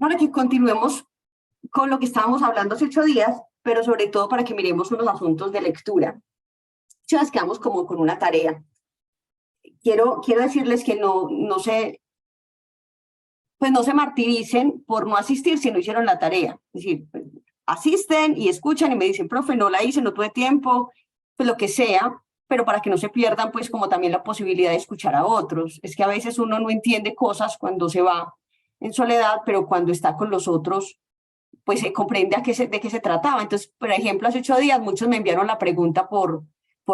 para que continuemos con lo que estábamos hablando hace 8 días, pero sobre todo para que miremos unos asuntos de lectura. Ya nos quedamos como con una tarea. Quiero decirles que no se martiricen por no asistir si no hicieron la tarea. Es decir, asisten y escuchan y me dicen, profe, no la hice, no tuve tiempo, pues lo que sea, pero para que no se pierdan, pues como también la posibilidad de escuchar a otros. Es que a veces uno no entiende cosas cuando se va en soledad, pero cuando está con los otros, pues se comprende de qué se trataba. Entonces, por ejemplo, hace 8 días muchos me enviaron la pregunta por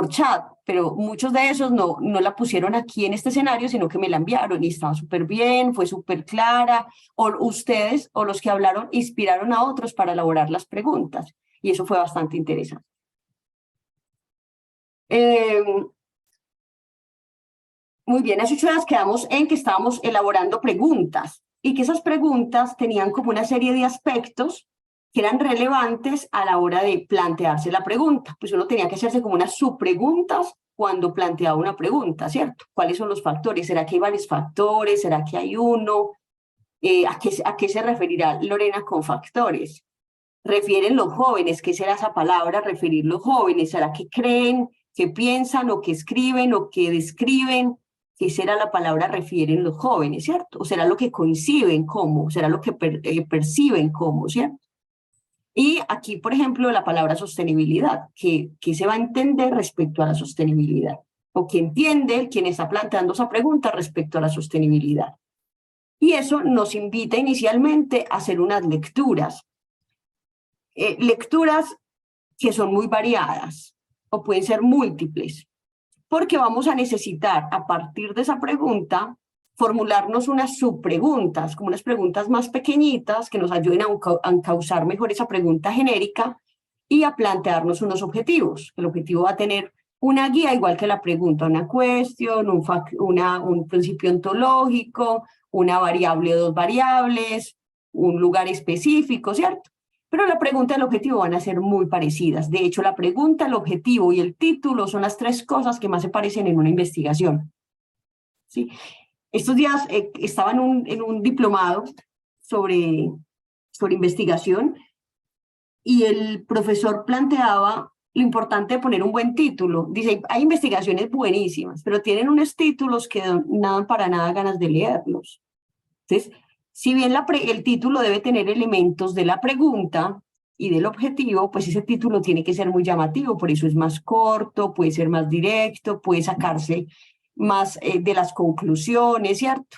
chat, pero muchos de esos no la pusieron aquí en este escenario, sino que me la enviaron y estaba súper bien, fue súper clara, o ustedes o los que hablaron inspiraron a otros para elaborar las preguntas, y eso fue bastante interesante. Muy bien, hace 8 días quedamos en que estábamos elaborando preguntas y que esas preguntas tenían como una serie de aspectos que eran relevantes a la hora de plantearse la pregunta. Pues uno tenía que hacerse como unas subpreguntas cuando planteaba una pregunta, ¿cierto? ¿Cuáles son los factores? ¿Será que hay varios factores? ¿Será que hay uno? ¿A qué se referirá Lorena con factores? ¿Refieren los jóvenes? ¿Qué será esa palabra, referir los jóvenes? ¿Será que creen, que piensan o que escriben o que describen? ¿Qué será la palabra refieren los jóvenes, cierto? ¿O será lo que coinciden como? ¿Será lo que perciben como, cierto? Y aquí, por ejemplo, la palabra sostenibilidad. ¿Qué se va a entender respecto a la sostenibilidad? ¿O qué entiende quien está planteando esa pregunta respecto a la sostenibilidad? Y eso nos invita inicialmente a hacer unas lecturas. Lecturas que son muy variadas o pueden ser múltiples, porque vamos a necesitar, a partir de esa pregunta, formularnos unas subpreguntas, como unas preguntas más pequeñitas que nos ayuden a encauzar mejor esa pregunta genérica y a plantearnos unos objetivos. El objetivo va a tener una guía igual que la pregunta, una cuestión, un principio ontológico, una variable o dos variables, un lugar específico, ¿cierto? Pero la pregunta y el objetivo van a ser muy parecidas. De hecho, la pregunta, el objetivo y el título son las tres cosas que más se parecen en una investigación. ¿Sí? Estos días estaba en un diplomado sobre investigación y el profesor planteaba lo importante de poner un buen título. Dice, hay investigaciones buenísimas, pero tienen unos títulos que no dan para nada ganas de leerlos. Entonces, si bien el título debe tener elementos de la pregunta y del objetivo, pues ese título tiene que ser muy llamativo, por eso es más corto, puede ser más directo, puede sacarse más de las conclusiones, ¿cierto?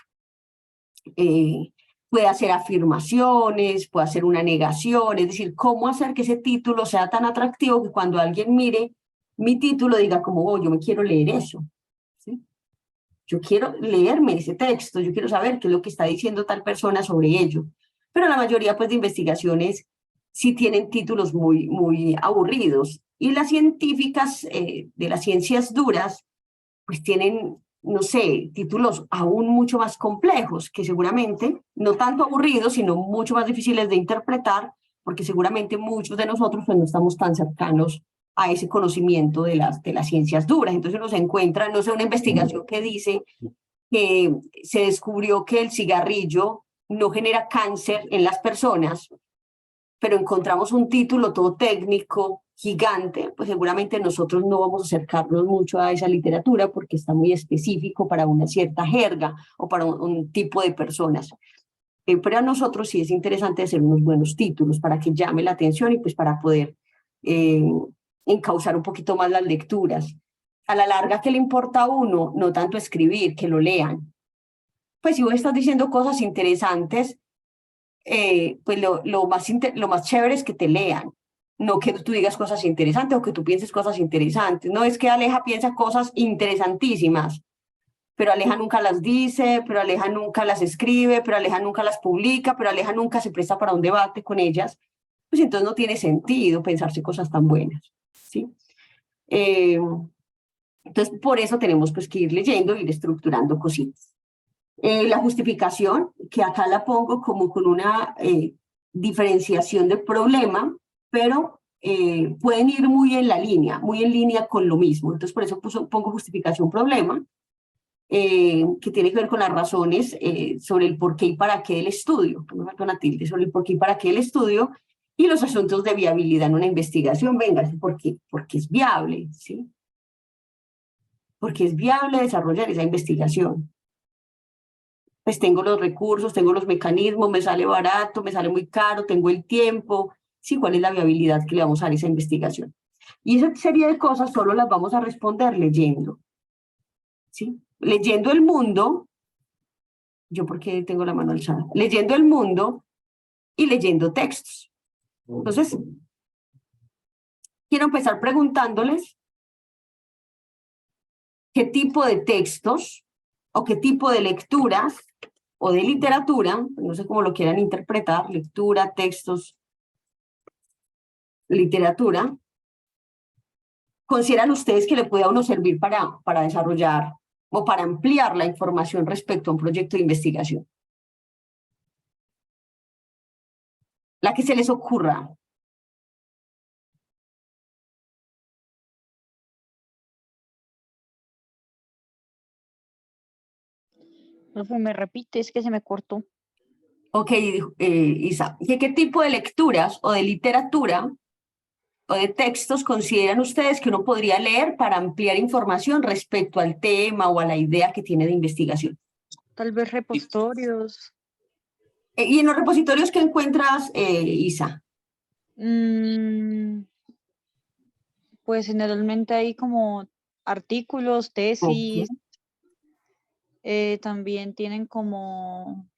Puede hacer afirmaciones, puede hacer una negación, es decir, cómo hacer que ese título sea tan atractivo que cuando alguien mire mi título diga como, oh, yo me quiero leer eso, ¿sí? Yo quiero leerme ese texto, yo quiero saber qué es lo que está diciendo tal persona sobre ello. Pero la mayoría pues, de investigaciones sí tienen títulos muy, muy aburridos. Y las científicas de las ciencias duras pues tienen, no sé, títulos aún mucho más complejos, que seguramente no tanto aburridos, sino mucho más difíciles de interpretar, porque seguramente muchos de nosotros pues, no estamos tan cercanos a ese conocimiento de las ciencias duras. Entonces uno se encuentra, no sé, una investigación que dice que se descubrió que el cigarrillo no genera cáncer en las personas, pero encontramos un título todo técnico, gigante, pues seguramente nosotros no vamos a acercarnos mucho a esa literatura porque está muy específico para una cierta jerga o para un tipo de personas. Pero a nosotros sí es interesante hacer unos buenos títulos para que llame la atención y pues para poder encauzar un poquito más las lecturas. A la larga, ¿qué le importa a uno? No tanto escribir, que lo lean. Pues si vos estás diciendo cosas interesantes, pues lo más chévere es que te lean, no que tú digas cosas interesantes o que tú pienses cosas interesantes. No es que Aleja piensa cosas interesantísimas, pero Aleja nunca las dice, pero Aleja nunca las escribe, pero Aleja nunca las publica, pero Aleja nunca se presta para un debate con ellas. Pues entonces no tiene sentido pensarse cosas tan buenas, ¿sí? Entonces, por eso tenemos pues que ir leyendo, ir estructurando cositas. La justificación, que acá la pongo como con una diferenciación del problema, pero pueden ir muy en línea con lo mismo. Entonces, por eso pongo justificación problema. que tiene que ver con las razones sobre el por qué y para qué del estudio, me falta una tilde, sobre el por qué y para qué del estudio, y los asuntos de viabilidad en una investigación, venga, porque es viable, ¿sí? Porque es viable desarrollar esa investigación. Pues tengo los recursos, tengo los mecanismos, me sale barato, me sale muy caro, tengo el tiempo, sí, ¿cuál es la viabilidad que le vamos a dar a esa investigación? Y esa serie de cosas solo las vamos a responder leyendo, ¿sí? Leyendo el mundo, yo porque tengo la mano alzada, leyendo el mundo y leyendo textos. Entonces, quiero empezar preguntándoles qué tipo de textos o qué tipo de lecturas o de literatura, no sé cómo lo quieran interpretar, lectura, textos, literatura, consideran ustedes que le puede a uno servir para desarrollar o para ampliar la información respecto a un proyecto de investigación. La que se les ocurra. Profe, me repite, es que se me cortó. Ok, Isa, ¿qué tipo de lecturas o de literatura o de textos consideran ustedes que uno podría leer para ampliar información respecto al tema o a la idea que tiene de investigación? Tal vez repositorios. ¿Y en los repositorios que encuentras, Isa? Pues generalmente hay como artículos, Okay. tesis, también tienen como,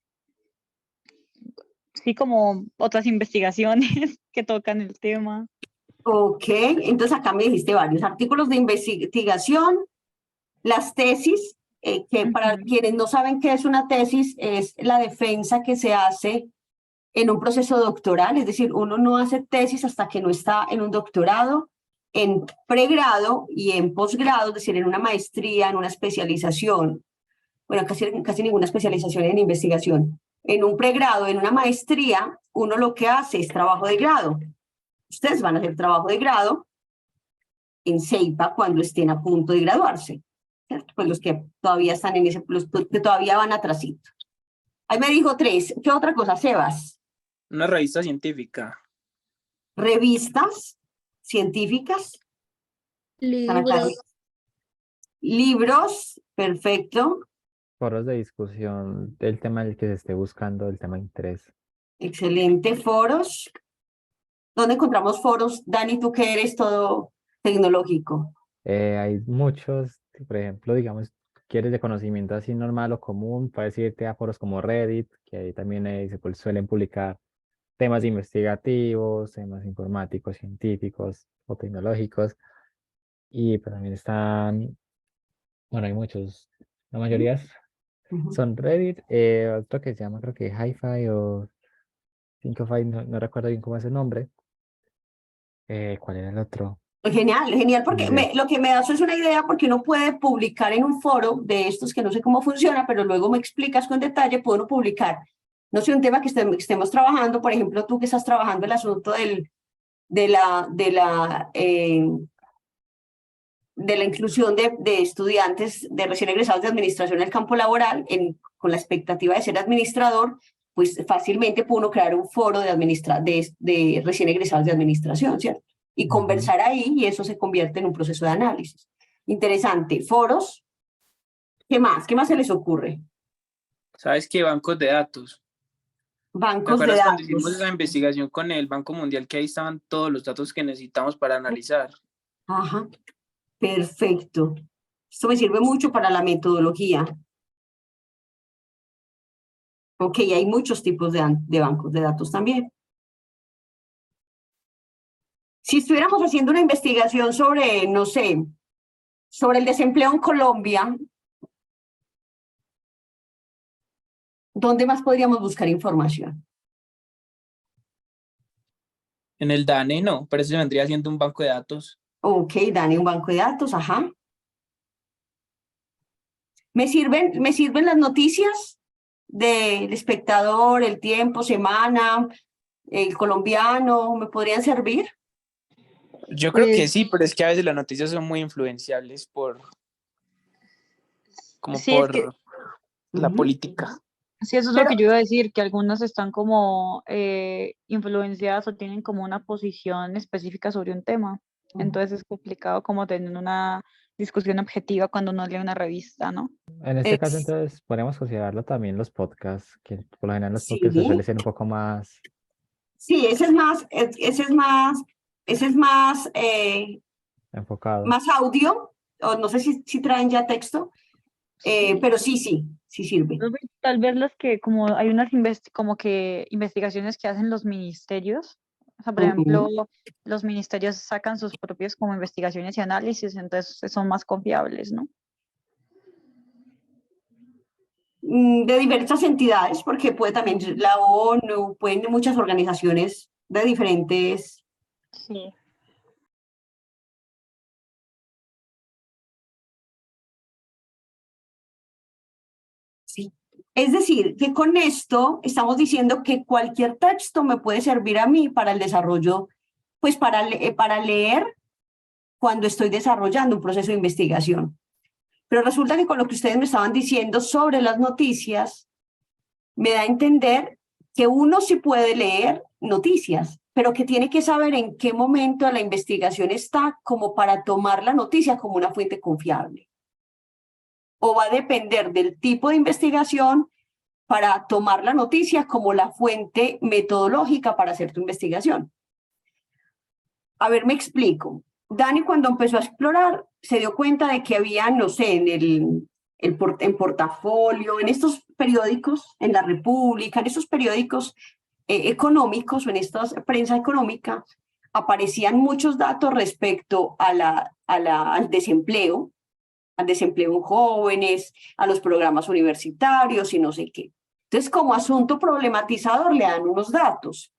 sí, como otras investigaciones que tocan el tema. Ok, entonces acá me dijiste varios artículos de investigación, las tesis, que para Ujú. quienes no saben qué es una tesis, es la defensa que se hace en un proceso doctoral, es decir, uno no hace tesis hasta que no está en un doctorado, en pregrado y en posgrado, es decir, en una maestría, en una especialización, bueno, casi ninguna especialización en investigación. En un pregrado, en una maestría, uno lo que hace es trabajo de grado. Ustedes van a hacer trabajo de grado en CEIPA cuando estén a punto de graduarse, ¿cierto? Pues los que todavía están en ese, los que todavía van atrasito. Ahí me dijo tres. ¿Qué otra cosa, Sebas? Una revista científica. Revistas científicas. Están acá. Libros. Libros, perfecto. Foros de discusión del tema del que se esté buscando, el tema de interés. Excelente. Foros. ¿Dónde encontramos foros? Dani, tú que eres todo tecnológico. Hay muchos, por ejemplo, digamos, quieres de conocimiento así normal o común, puedes irte a foros como Reddit, que ahí también suelen publicar temas investigativos, temas informáticos, científicos o tecnológicos. Y pues también están, bueno, hay muchos, la mayoría son Reddit, otro que se llama creo que Hi-Fi o 5Fi, no recuerdo bien cómo es el nombre. ¿Cuál era el otro? Genial, genial, porque Idea. lo que me das es una idea porque uno puede publicar en un foro de estos que no sé cómo funciona, pero luego me explicas con detalle, puedo uno publicar, no sé, un tema que estemos trabajando, por ejemplo, tú que estás trabajando el asunto de la inclusión de estudiantes de recién egresados de administración en el campo laboral, con la expectativa de ser administrador, pues fácilmente puede uno crear un foro de recién egresados de administración, ¿cierto? Y conversar ahí y eso se convierte en un proceso de análisis. Interesante. Foros. ¿Qué más? ¿Qué más se les ocurre? ¿Sabes qué? Bancos de datos. ¿Te Bancos de acuerdas cuando hicimos datos. esa investigación con el Banco Mundial que ahí estaban todos los datos que necesitamos para analizar? Ajá. Perfecto. Esto me sirve mucho para la metodología. Ok, hay muchos tipos de bancos de datos también. Si estuviéramos haciendo una investigación sobre, no sé, sobre el desempleo en Colombia, ¿dónde más podríamos buscar información? En el DANE no, pero eso vendría siendo un banco de datos. Ok, Dani, un banco de datos, ajá. ¿Me sirven las noticias del Espectador, El Tiempo, Semana, El Colombiano? ¿Me podrían servir? Yo creo que Pues sí, pero es que a veces las noticias son muy influenciables como Sí, es por que la Ujú. política. sí, eso es lo Pero que yo iba a decir, que algunas están como influenciadas o tienen como una posición específica sobre un tema. Entonces es complicado como tener una discusión objetiva cuando uno lee una revista, ¿no? En este caso, es, entonces, podemos considerarlo también los podcasts, que por lo general los sí, podcasts se suele ser un poco más sí, ese es más, enfocado. más audio, o no sé si traen ya texto, Sí. pero sí sirve. Tal vez las que como hay unas como que investigaciones que hacen los ministerios, o sea, por ejemplo, Ujú. los ministerios sacan sus propios como investigaciones y análisis, entonces son más confiables, ¿no? De diversas entidades, porque puede también la ONU, pueden muchas organizaciones de diferentes. Sí. Sí. Es decir, que con esto estamos diciendo que cualquier texto me puede servir a mí para el desarrollo, pues para leer cuando estoy desarrollando un proceso de investigación. Pero resulta que con lo que ustedes me estaban diciendo sobre las noticias, me da a entender que uno sí puede leer noticias, pero que tiene que saber en qué momento de la investigación está como para tomar la noticia como una fuente confiable. O va a depender del tipo de investigación para tomar la noticia como la fuente metodológica para hacer tu investigación. A ver, me explico. Dani, cuando empezó a explorar, se dio cuenta de que había, no sé, en Portafolio, en estos periódicos, en La República, en estos periódicos económicos o en esta prensa económica, aparecían muchos datos respecto al desempleo en jóvenes, a los programas universitarios y no sé qué. Entonces, como asunto problematizador, le dan unos datos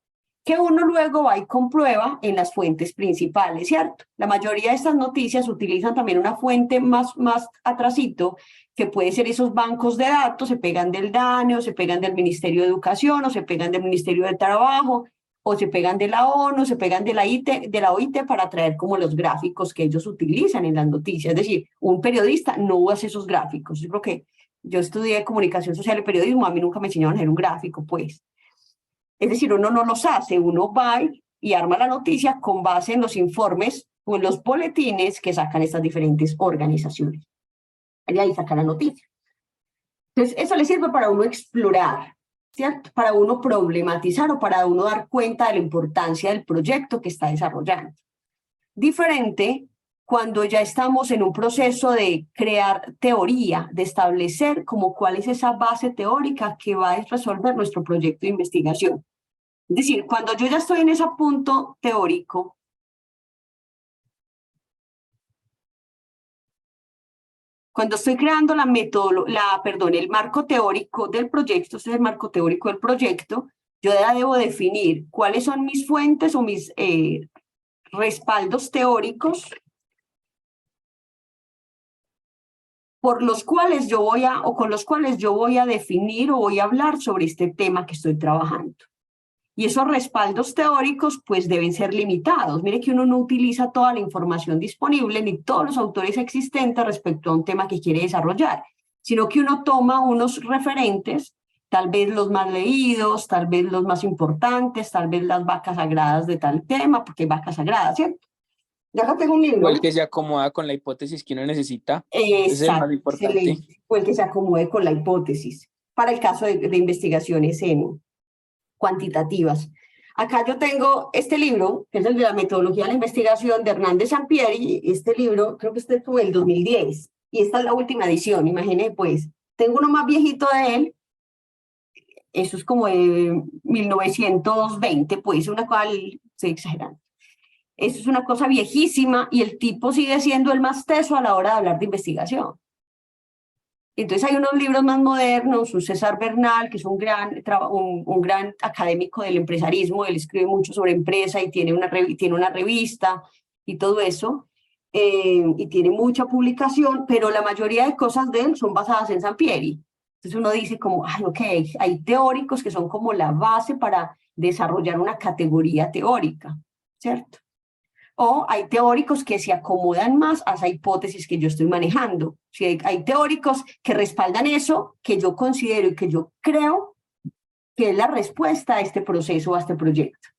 que uno luego va y comprueba en las fuentes principales, ¿cierto? La mayoría de estas noticias utilizan también una fuente más atrasito, que puede ser esos bancos de datos, se pegan del DANE, o se pegan del Ministerio de Educación, o se pegan del Ministerio de Trabajo, o se pegan de la ONU, se pegan de la OIT para traer como los gráficos que ellos utilizan en las noticias. Es decir, un periodista no hace esos gráficos. Yo creo que yo estudié comunicación social y periodismo, a mí nunca me enseñaron a hacer un gráfico, pues. Es decir, uno no los hace, uno va y arma la noticia con base en los informes o en los boletines que sacan estas diferentes organizaciones. Y ahí saca la noticia. Entonces, eso le sirve para uno explorar, ¿cierto? Para uno problematizar o para uno dar cuenta de la importancia del proyecto que está desarrollando. Diferente cuando ya estamos en un proceso de crear teoría, de establecer como cuál es esa base teórica que va a resolver nuestro proyecto de investigación. Es decir, cuando yo ya estoy en ese punto teórico, cuando estoy creando el marco teórico del proyecto, este es el marco teórico del proyecto, yo ya debo definir cuáles son mis fuentes o mis respaldos teóricos por los cuales yo voy a, o con los cuales yo voy a definir o voy a hablar sobre este tema que estoy trabajando. Y esos respaldos teóricos pues deben ser limitados. Mire que uno no utiliza toda la información disponible ni todos los autores existentes respecto a un tema que quiere desarrollar, sino que uno toma unos referentes, tal vez los más leídos, tal vez los más importantes, tal vez las vacas sagradas de tal tema, porque hay vacas sagradas, ¿cierto? Ya acá tengo un O el libro. que se acomoda con la hipótesis que uno necesita. Ese es el más importante. Excelente. O el que se acomode con la hipótesis para el caso de investigaciones cuantitativas. Acá yo tengo este libro, que es el de la metodología de la investigación de Hernández Sampieri. Este libro, creo que este fue el 2010, y esta es la última edición, imagínense pues. Tengo uno más viejito de él, eso es como de 1920, pues una cual, estoy exagerando. Eso es una cosa viejísima y el tipo sigue siendo el más teso a la hora de hablar de investigación. Entonces hay unos libros más modernos, un César Bernal, que es un gran académico del empresarismo, él escribe mucho sobre empresa y tiene una revista y todo eso, y tiene mucha publicación, pero la mayoría de cosas de él son basadas en Sampieri. Entonces uno dice como, ay, ok, hay teóricos que son como la base para desarrollar una categoría teórica, ¿cierto? O hay teóricos que se acomodan más a esa hipótesis que yo estoy manejando. Si hay teóricos que respaldan eso, que yo considero y que yo creo que es la respuesta a este proceso, a este proyecto.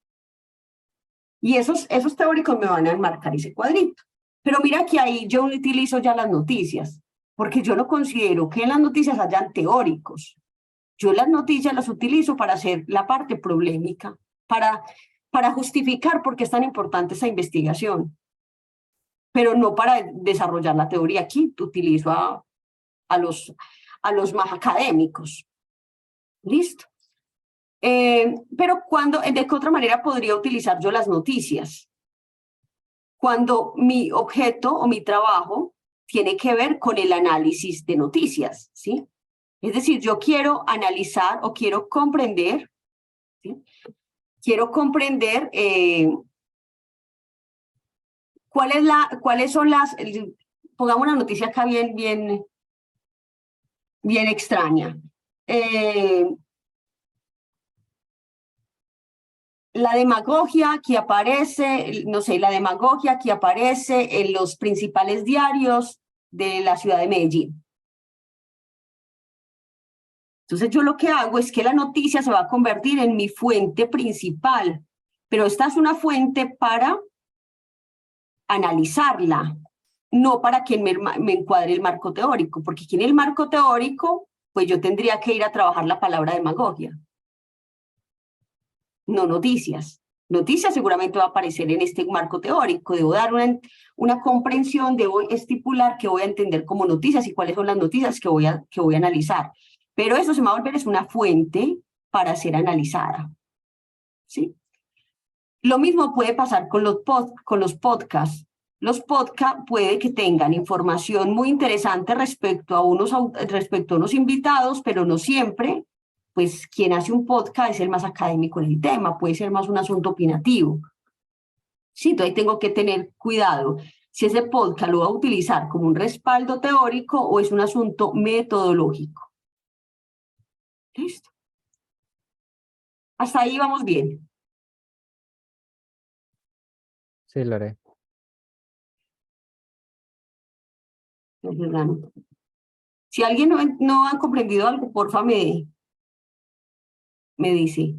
Y esos teóricos me van a enmarcar ese cuadrito. Pero mira que ahí yo utilizo ya las noticias, porque yo no considero que en las noticias hayan teóricos. Yo las noticias las utilizo para hacer la parte problemática, para justificar por qué es tan importante esa investigación, pero no para desarrollar la teoría. Aquí utilizo a los más académicos. ¿Listo? Pero ¿de qué otra manera podría utilizar yo las noticias? Cuando mi objeto o mi trabajo tiene que ver con el análisis de noticias, ¿sí? Es decir, yo quiero analizar o quiero comprender, ¿sí? Quiero comprender cuáles son pongamos una noticia acá bien extraña. La demagogia que aparece, no sé, la demagogia que aparece en los principales diarios de la ciudad de Medellín. Entonces yo lo que hago es que la noticia se va a convertir en mi fuente principal, pero esta es una fuente para analizarla, no para que me encuadre el marco teórico, porque aquí en el marco teórico, pues yo tendría que ir a trabajar la palabra demagogia. No noticias. Noticias seguramente va a aparecer en este marco teórico. Debo dar una comprensión, debo estipular qué voy a entender como noticias y cuáles son las noticias que voy a analizar. Pero eso se me va a volver es una fuente para ser analizada. ¿Sí? Lo mismo puede pasar con los podcasts. Los podcasts puede que tengan información muy interesante respecto a unos invitados, pero no siempre. Pues quien hace un podcast es el más académico en el tema, puede ser más un asunto opinativo. Sí, entonces ahí tengo que tener cuidado si ese podcast lo va a utilizar como un respaldo teórico o es un asunto metodológico. ¿Listo? Hasta ahí vamos bien. Sí, Lore. Si alguien no ha comprendido algo, porfa me dice.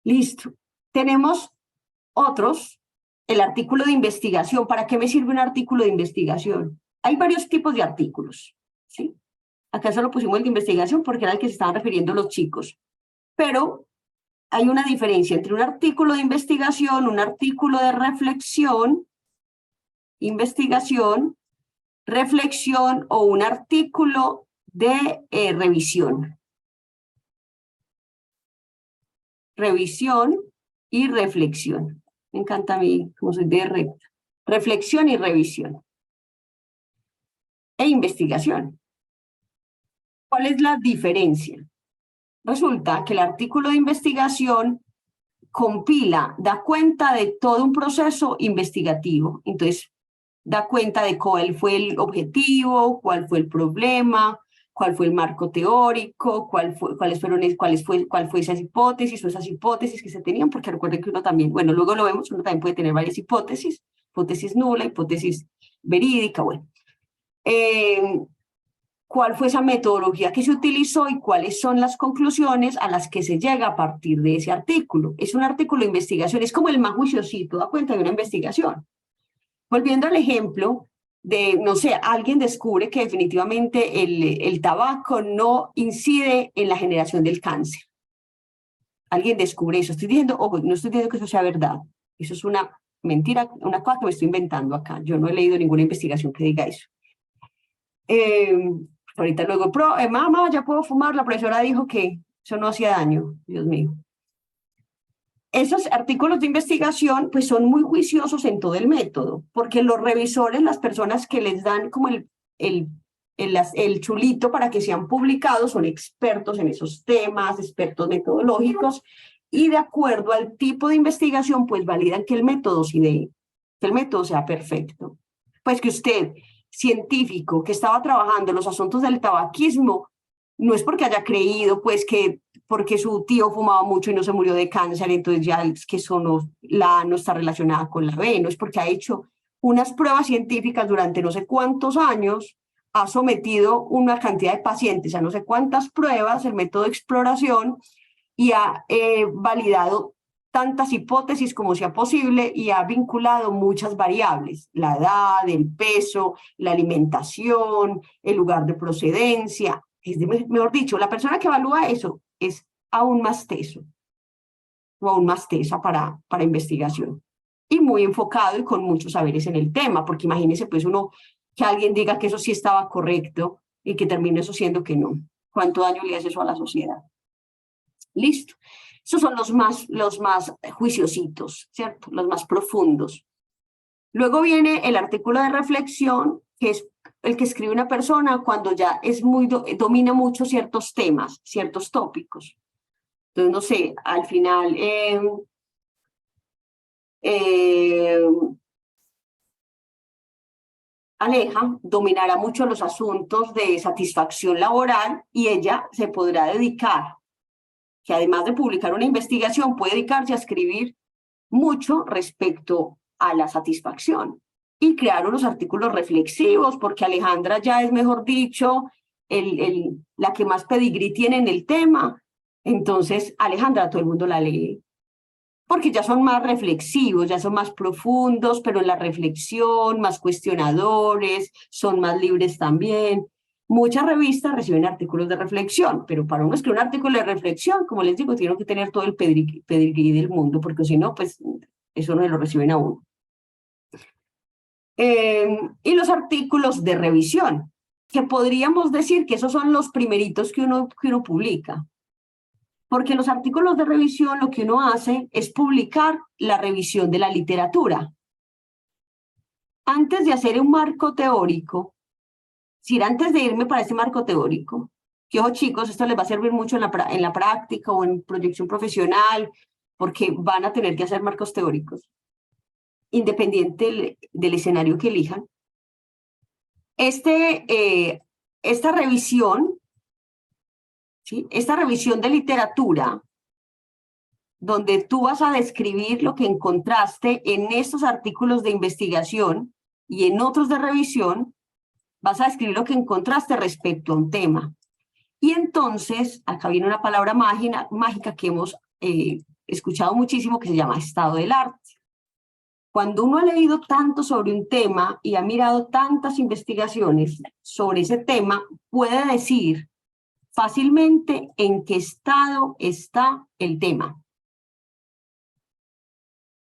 Listo. Tenemos otros, el artículo de investigación. ¿Para qué me sirve un artículo de investigación? Hay varios tipos de artículos, ¿sí? Acá solo pusimos el de investigación porque era el que se estaban refiriendo los chicos. Pero hay una diferencia entre un artículo de investigación, un artículo de reflexión, investigación, reflexión o un artículo de revisión. Revisión y reflexión. Me encanta a mí, como soy de recta. Reflexión y revisión. E investigación. ¿Cuál es la diferencia? Resulta que el artículo de investigación compila, da cuenta de todo un proceso investigativo. Entonces, da cuenta de cuál fue el objetivo, cuál fue el problema, cuál fue el marco teórico, cuál fue esas hipótesis o esas hipótesis que se tenían, porque recuerden que uno también, bueno, luego lo vemos, uno también puede tener varias hipótesis nula, hipótesis verídica, bueno. ¿Cuál fue esa metodología que se utilizó y cuáles son las conclusiones a las que se llega a partir de ese artículo? Es un artículo de investigación, es como el más juiciosito, da cuenta de una investigación. Volviendo al ejemplo de, no sé, alguien descubre que definitivamente el tabaco no incide en la generación del cáncer. Alguien descubre eso. Estoy diciendo, ojo, no estoy diciendo que eso sea verdad. Eso es una mentira, una cosa que me estoy inventando acá. Yo no he leído ninguna investigación que diga eso. Ahorita luego, mamá, ya puedo fumar. La profesora dijo que eso no hacía daño. Dios mío. Esos artículos de investigación pues son muy juiciosos en todo el método, porque los revisores, las personas que les dan como el chulito para que sean publicados, son expertos en esos temas, expertos metodológicos, y de acuerdo al tipo de investigación, pues validan que el método sea perfecto. Pues que usted, científico, que estaba trabajando en los asuntos del tabaquismo, no es porque haya creído pues que porque su tío fumaba mucho y no se murió de cáncer, entonces ya es que eso no, la A no está relacionada con la B, no es porque ha hecho unas pruebas científicas durante no sé cuántos años, ha sometido una cantidad de pacientes a no sé cuántas pruebas, el método de exploración, y ha validado tantas hipótesis como sea posible y ha vinculado muchas variables, la edad, el peso, la alimentación, el lugar de procedencia. Mejor dicho, la persona que evalúa eso es aún más teso o aún más tesa para investigación. Y muy enfocado y con muchos saberes en el tema, porque imagínese pues uno que alguien diga que eso sí estaba correcto y que termine eso siendo que no. ¿Cuánto daño le hace eso a la sociedad? Listo. Esos son los más juiciositos, ¿cierto? Los más profundos. Luego viene el artículo de reflexión, que es el que escribe una persona cuando ya es domina mucho ciertos temas, ciertos tópicos. Entonces, no sé, al final Aleja dominará mucho los asuntos de satisfacción laboral y ella se podrá dedicar, que además de publicar una investigación, puede dedicarse a escribir mucho respecto a la satisfacción y crear unos artículos reflexivos, porque Alejandra ya es, mejor dicho, la que más pedigrí tiene en el tema. Entonces, Alejandra, todo el mundo la lee, porque ya son más reflexivos, ya son más profundos, pero en la reflexión, más cuestionadores, son más libres también. Muchas revistas reciben artículos de reflexión, pero para uno escribir un artículo de reflexión, como les digo, tiene que tener todo el pedigrí del mundo, porque si no, pues eso no lo reciben a uno. Y los artículos de revisión, que podríamos decir que esos son los primeritos que uno publica. Porque los artículos de revisión lo que uno hace es publicar la revisión de la literatura. Antes de hacer un marco teórico, antes de irme para este marco teórico, que ojo chicos, esto les va a servir mucho en la práctica o en proyección profesional, porque van a tener que hacer marcos teóricos, independiente del escenario que elijan. Esta revisión, ¿sí? Esta revisión de literatura, donde tú vas a describir lo que encontraste en estos artículos de investigación y en otros de revisión, vas a describir lo que encontraste respecto a un tema. Y entonces, acá viene una palabra mágica que hemos escuchado muchísimo, que se llama estado del arte. Cuando uno ha leído tanto sobre un tema y ha mirado tantas investigaciones sobre ese tema, puede decir fácilmente en qué estado está el tema.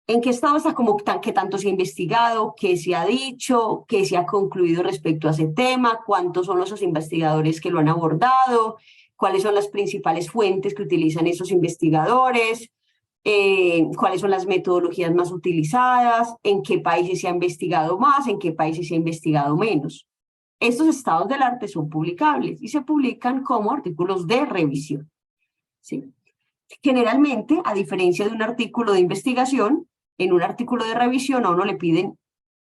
¿En qué estado está qué tanto se ha investigado, qué se ha dicho, qué se ha concluido respecto a ese tema, cuántos son los investigadores que lo han abordado, cuáles son las principales fuentes que utilizan esos investigadores, cuáles son las metodologías más utilizadas, en qué países se ha investigado más, en qué países se ha investigado menos? Estos estados del arte son publicables y se publican como artículos de revisión, ¿sí? Generalmente, a diferencia de un artículo de investigación, en un artículo de revisión a uno le piden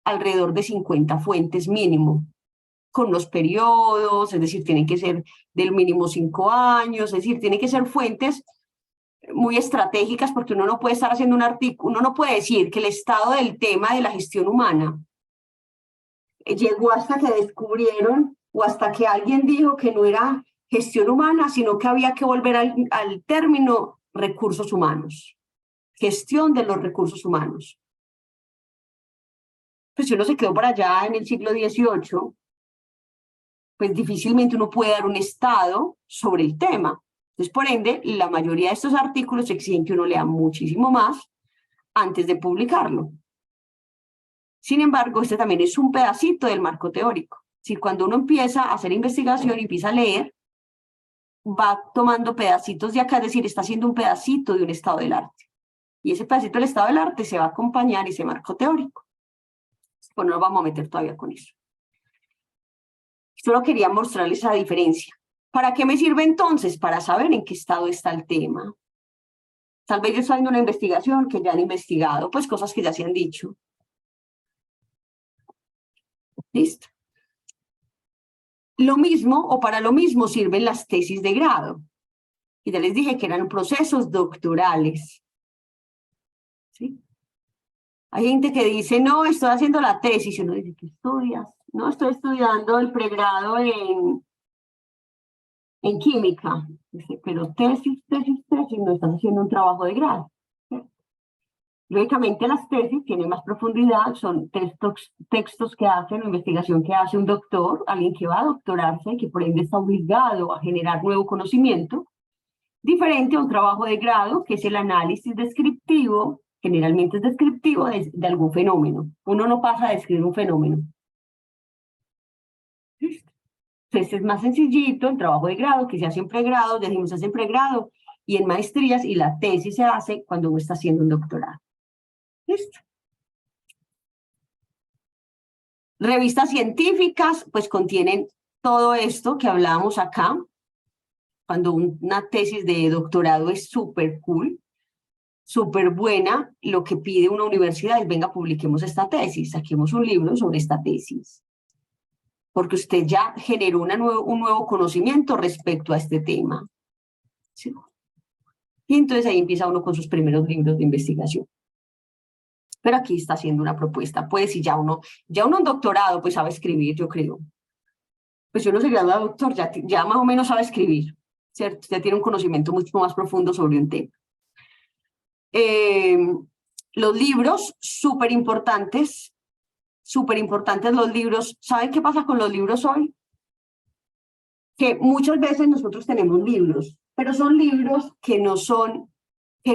alrededor de 50 fuentes mínimo, con los periodos, es decir, tienen que ser del mínimo 5 años, es decir, tienen que ser fuentes muy estratégicas, porque uno no puede estar haciendo un artículo, uno no puede decir que el estado del tema de la gestión humana llegó hasta que descubrieron o hasta que alguien dijo que no era gestión humana, sino que había que volver al término recursos humanos, gestión de los recursos humanos. Pues si uno se quedó por allá en el siglo XVIII, pues difícilmente uno puede dar un estado sobre el tema. Entonces, por ende, la mayoría de estos artículos exigen que uno lea muchísimo más antes de publicarlo. Sin embargo, este también es un pedacito del marco teórico. Si cuando uno empieza a hacer investigación y empieza a leer, va tomando pedacitos de acá, es decir, está haciendo un pedacito de un estado del arte. Y ese pedacito del estado del arte se va a acompañar ese marco teórico. Bueno, no vamos a meter todavía con eso. Solo quería mostrarles esa diferencia. ¿Para qué me sirve entonces? Para saber en qué estado está el tema. Tal vez yo estoy haciendo una investigación que ya han investigado, pues cosas que ya se han dicho. ¿Listo? Lo mismo o para lo mismo sirven las tesis de grado. Y ya les dije que eran procesos doctorales. ¿Sí? Hay gente que dice, no, estoy haciendo la tesis. Y uno dice, ¿qué estudias? No, estoy estudiando el pregrado en química. Dice, pero tesis, no estás haciendo un trabajo de grado. Lógicamente las tesis tienen más profundidad, son textos que hacen, o investigación que hace un doctor, alguien que va a doctorarse, que por ende está obligado a generar nuevo conocimiento, diferente a un trabajo de grado, que es el análisis descriptivo, generalmente es descriptivo de algún fenómeno. Uno no pasa a describir un fenómeno. Entonces es más sencillito el trabajo de grado, que se hace en pregrado, decimos se hace en pregrado, y en maestrías, y la tesis se hace cuando uno está haciendo un doctorado. ¿Listo? Revistas científicas, pues contienen todo esto que hablábamos acá. Cuando una tesis de doctorado es súper cool, súper buena, lo que pide una universidad es, venga, publiquemos esta tesis, saquemos un libro sobre esta tesis. Porque usted ya generó un nuevo conocimiento respecto a este tema. ¿Sí? Y entonces ahí empieza uno con sus primeros libros de investigación. Pero aquí está haciendo una propuesta. Pues si ya uno en doctorado, pues sabe escribir, yo creo. Pues si uno se gradúa de doctor, ya más o menos sabe escribir, ¿cierto? Ya tiene un conocimiento mucho más profundo sobre un tema. Los libros, súper importantes los libros. ¿Saben qué pasa con los libros hoy? Que muchas veces nosotros tenemos libros, pero son libros que no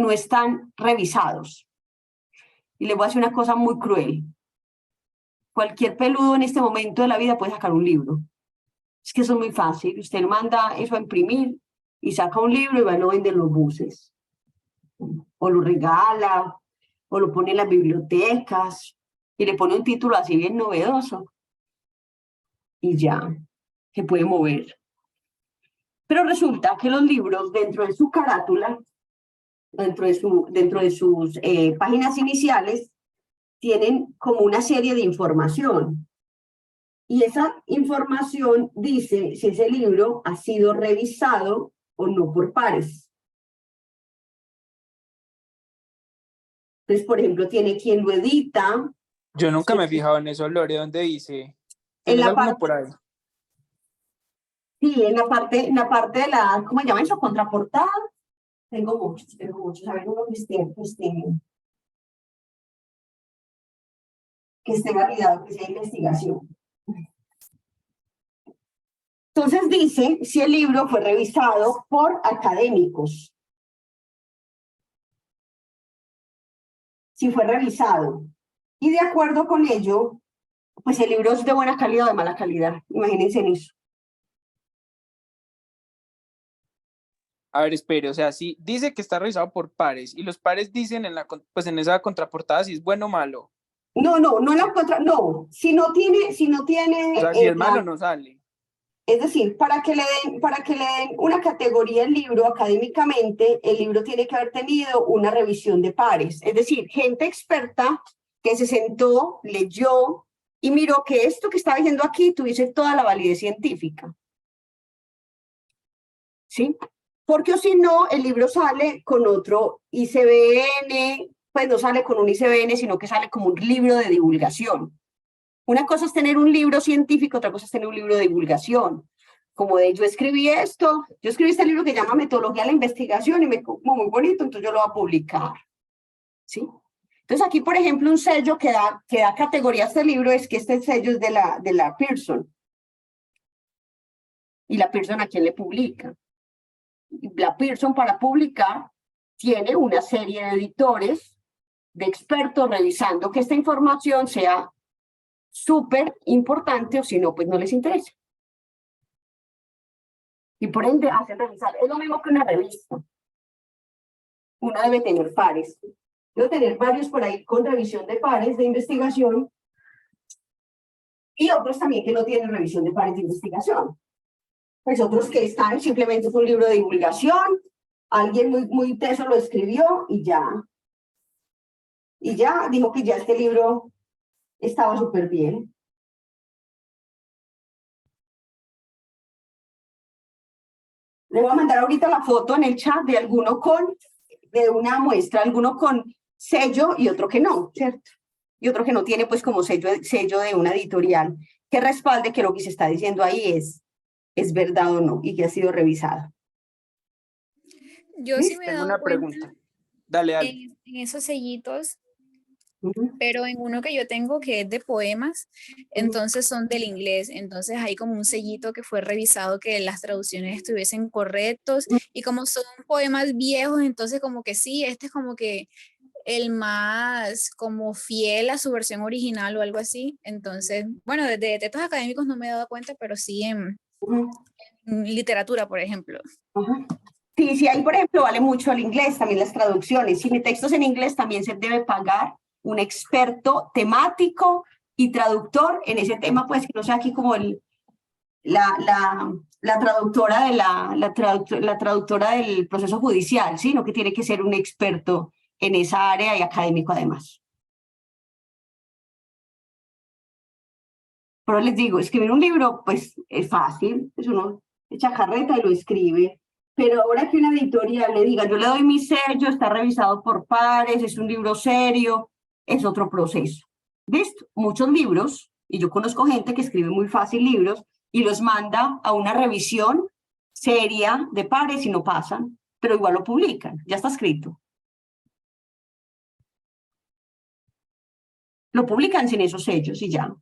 están revisados. Y les voy a decir una cosa muy cruel. Cualquier peludo en este momento de la vida puede sacar un libro. Es que eso es muy fácil. Usted manda eso a imprimir y saca un libro y va y lo vende en los buses. O lo regala, o lo pone en las bibliotecas y le pone un título así bien novedoso. Y ya, se puede mover. Pero resulta que los libros, dentro de su carátula, dentro de sus páginas iniciales, tienen como una serie de información. Y esa información dice si ese libro ha sido revisado o no por pares. Entonces, por ejemplo, tiene quien lo edita. Yo nunca me he fijado en eso, Lore, ¿dónde dice? En ¿Tienes la alguno parte, por ahí? sí, en la parte de la, ¿cómo se llama eso? Contraportada. Tengo muchos. A ver, uno que esté validado, que sea investigación. Entonces dice si el libro fue revisado por académicos. Si fue revisado. Y de acuerdo con ello, pues el libro es de buena calidad o de mala calidad. Imagínense en eso. A ver, espere, o sea, si dice que está revisado por pares y los pares dicen pues en esa contraportada si es bueno o malo. No la contra, no. Si no tiene, O sea, si es malo no sale. Es decir, para que le den una categoría al libro académicamente, el libro tiene que haber tenido una revisión de pares. Es decir, gente experta que se sentó, leyó y miró que esto que estaba diciendo aquí tuviese toda la validez científica. ¿Sí? Porque si no, el libro sale con otro ICBN, pues no sale con un ICBN, sino que sale como un libro de divulgación. Una cosa es tener un libro científico, otra cosa es tener un libro de divulgación. Como de, yo escribí este libro que se llama Metodología de la Investigación y me como muy bonito, entonces yo lo voy a publicar. ¿Sí? Entonces aquí, por ejemplo, un sello que da categoría a este libro es que este sello es de la Pearson. ¿Y la Pearson a quién le publica? La Pearson, para publicar, tiene una serie de editores, de expertos revisando que esta información sea súper importante, o si no, pues no les interesa. Y por ende hacen revisar. Es lo mismo que una revista. Una debe tener pares. Debe tener varios por ahí con revisión de pares de investigación y otros también que no tienen revisión de pares de investigación. Pues otros que están simplemente con un libro de divulgación, alguien muy teso lo escribió y ya. Y ya dijo que ya este libro estaba súper bien. Le voy a mandar ahorita la foto en el chat de alguno de una muestra, alguno con sello y otro que no, ¿cierto? Y otro que no tiene pues como sello de una editorial que respalde que lo que se está diciendo ahí es verdad o no y que ha sido revisado. Yo sí me he Tengo dado una cuenta pregunta. Dale. en esos sellitos, Ujú. pero en uno que yo tengo que es de poemas, entonces son del inglés, entonces hay como un sellito que fue revisado que las traducciones estuviesen correctos, y como son poemas viejos, entonces como que sí, este es como que el más como fiel a su versión original o algo así. Entonces, bueno, de textos académicos no me he dado cuenta, pero sí Ujú. en literatura, por ejemplo. Ujú. Sí, sí, ahí por ejemplo vale mucho el inglés, también las traducciones. Si mi texto es en inglés, también se debe pagar un experto temático y traductor en ese tema, pues que no sea aquí como la traductora la traductora del proceso judicial, sino que tiene que ser un experto en esa área y académico además. Pero les digo, escribir un libro, pues es fácil, pues uno echa carreta y lo escribe. Pero ahora que una editorial le diga, yo le doy mi sello, está revisado por pares, es un libro serio, es otro proceso. ¿Listo? Muchos libros, y yo conozco gente que escribe muy fácil libros y los manda a una revisión seria de pares y no pasan, pero igual lo publican, ya está escrito. Lo publican sin esos sellos y ya,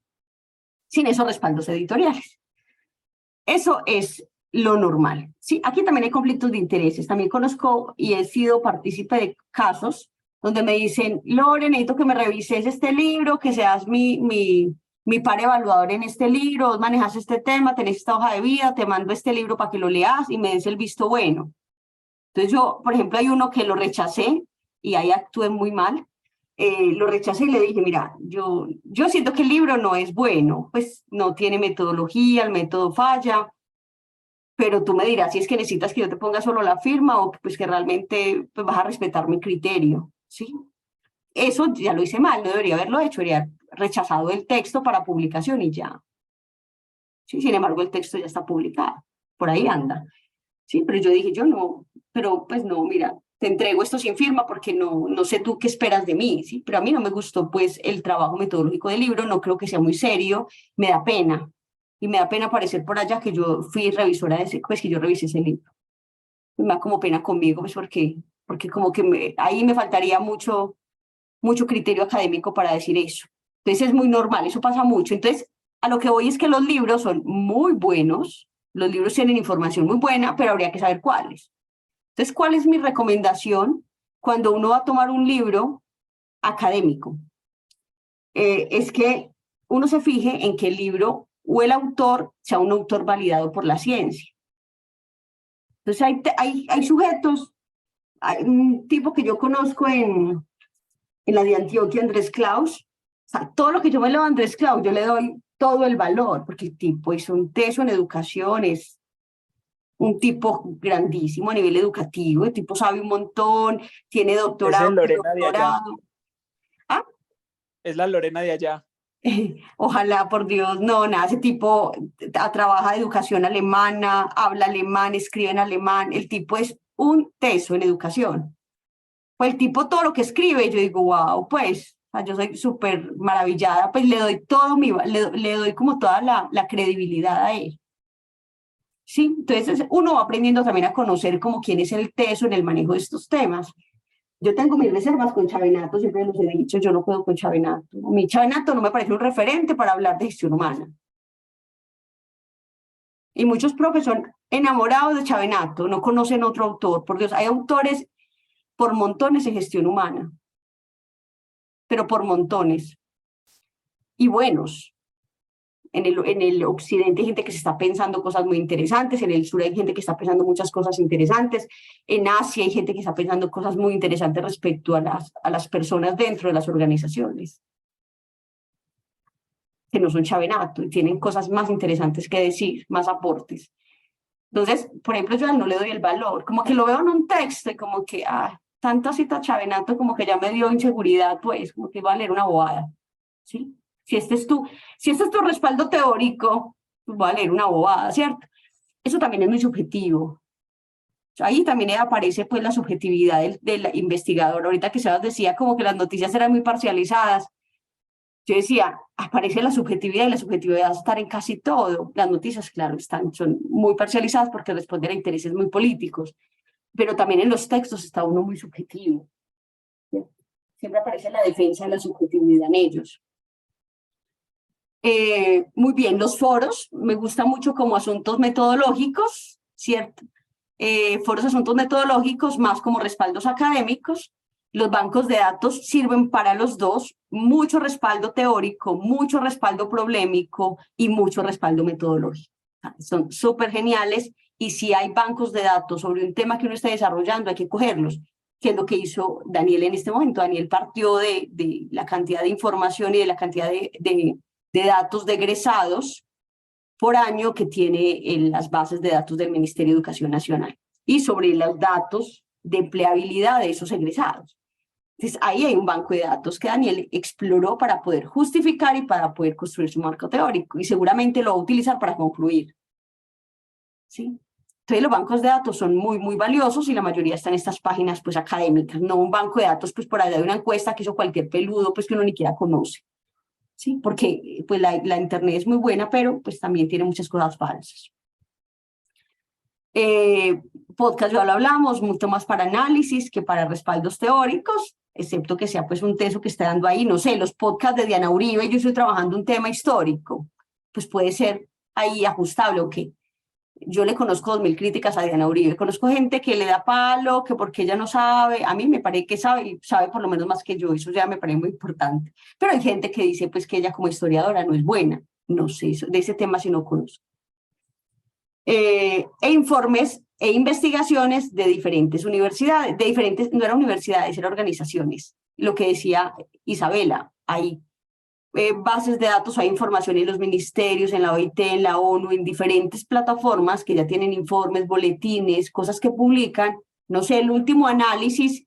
sin esos respaldos editoriales. Eso es lo normal, ¿sí? Aquí también hay conflictos de intereses. También conozco y he sido partícipe de casos donde me dicen, Lore, necesito que me revises este libro, que seas mi par evaluador en este libro, vos manejas este tema, tenés esta hoja de vida, te mando este libro para que lo leas y me des el visto bueno. Entonces yo, por ejemplo, hay uno que lo rechacé y ahí actué muy mal. Lo rechacé y le dije, mira, yo siento que el libro no es bueno, pues no tiene metodología, el método falla, pero tú me dirás si es que necesitas que yo te ponga solo la firma o pues que realmente pues, vas a respetar mi criterio, ¿sí? Eso ya lo hice mal, no debería haberlo hecho, debería rechazado el texto para publicación y ya. Sí, sin embargo, el texto ya está publicado, por ahí anda. Sí, pero yo dije, yo no, pero pues no, mira, te entrego esto sin firma porque no sé tú qué esperas de mí, ¿sí? Pero a mí no me gustó pues el trabajo metodológico del libro, no creo que sea muy serio, me da pena. Y me da pena aparecer por allá que yo fui revisora de ese, pues que yo revisé ese libro. Me da como pena conmigo, pues porque como que ahí me faltaría mucho criterio académico para decir eso. Entonces es muy normal, eso pasa mucho. Entonces, a lo que voy es que los libros son muy buenos, los libros tienen información muy buena, pero habría que saber cuáles. Entonces, ¿cuál es mi recomendación cuando uno va a tomar un libro académico? Es que uno se fije en que el libro o el autor sea un autor validado por la ciencia. Entonces, hay sujetos, hay un tipo que yo conozco en la de Antioquia, Andrés Claus. O sea, todo lo que yo me leo a Andrés Claus, yo le doy todo el valor, porque el tipo es un teso en educación, es un tipo grandísimo a nivel educativo, el tipo sabe un montón, tiene Esa es doctorado, Lorena de allá. doctorado. ¿Ah? Es la Lorena de allá. Ojalá, por Dios, no, nada, ese tipo trabaja educación alemana, habla alemán, escribe en alemán, el tipo es un teso en educación. Pues el tipo todo lo que escribe, yo digo, wow, pues, o sea, yo soy súper maravillada, pues le doy todo le doy como toda la credibilidad a él. Sí, entonces uno va aprendiendo también a conocer como quién es el teso en el manejo de estos temas. Yo tengo mis reservas con Chavenato, siempre los he dicho, yo no puedo con Chavenato. Mi Chavenato no me parece un referente para hablar de gestión humana. Y muchos profes son enamorados de Chavenato, no conocen otro autor. Por Dios, hay autores por montones en gestión humana, pero por montones. Y buenos. En el occidente hay gente que se está pensando cosas muy interesantes, en el sur hay gente que está pensando muchas cosas interesantes, en Asia hay gente que está pensando cosas muy interesantes respecto a las personas dentro de las organizaciones, que no son Chavenato y tienen cosas más interesantes que decir, más aportes. Entonces, por ejemplo, yo no le doy el valor, como que lo veo en un texto y como que, tanta cita Chavenato como que ya me dio inseguridad, pues, como que va a leer una bobada, ¿sí? Si este es tu respaldo teórico, pues voy a leer una bobada, ¿cierto? Eso también es muy subjetivo. Ahí también aparece pues la subjetividad del investigador. Ahorita que Sebas decía como que las noticias eran muy parcializadas, yo decía, aparece la subjetividad y la subjetividad va a estar en casi todo. Las noticias, claro, son muy parcializadas porque responden a intereses muy políticos, pero también en los textos está uno muy subjetivo. ¿Sí? Siempre aparece la defensa de la subjetividad en ellos. Muy bien, los foros, me gusta mucho como asuntos metodológicos, ¿cierto? Foros, asuntos metodológicos, más como respaldos académicos. Los bancos de datos sirven para los dos, mucho respaldo teórico, mucho respaldo problemático y mucho respaldo metodológico. Son súper geniales y si hay bancos de datos sobre un tema que uno está desarrollando, hay que cogerlos, que es lo que hizo Daniel en este momento. Daniel partió de la cantidad de información y de la cantidad de datos de egresados por año que tiene en las bases de datos del Ministerio de Educación Nacional y sobre los datos de empleabilidad de esos egresados. Entonces, ahí hay un banco de datos que Daniel exploró para poder justificar y para poder construir su marco teórico y seguramente lo va a utilizar para concluir. ¿Sí? Entonces, los bancos de datos son muy, muy valiosos y la mayoría están en estas páginas pues académicas, no un banco de datos pues por allá de una encuesta que hizo cualquier peludo pues que uno ni siquiera conoce. ¿Sí? Porque pues la internet es muy buena, pero pues también tiene muchas cosas falsas. Podcast ya lo hablamos, mucho más para análisis que para respaldos teóricos, excepto que sea pues un texto que esté dando ahí, no sé, los podcasts de Diana Uribe, yo estoy trabajando un tema histórico, pues puede ser ahí ajustable o qué. Yo le conozco 2000 críticas a Diana Uribe, conozco gente que le da palo, que porque ella no sabe, a mí me parece que sabe por lo menos más que yo, eso ya me parece muy importante, pero hay gente que dice pues que ella como historiadora no es buena, no sé, de ese tema sí no conozco. E informes e investigaciones de diferentes universidades, no eran universidades, eran organizaciones, lo que decía Isabela, hay bases de datos, hay información en los ministerios, en la OIT, en la ONU, en diferentes plataformas que ya tienen informes, boletines, cosas que publican. No sé, el último análisis,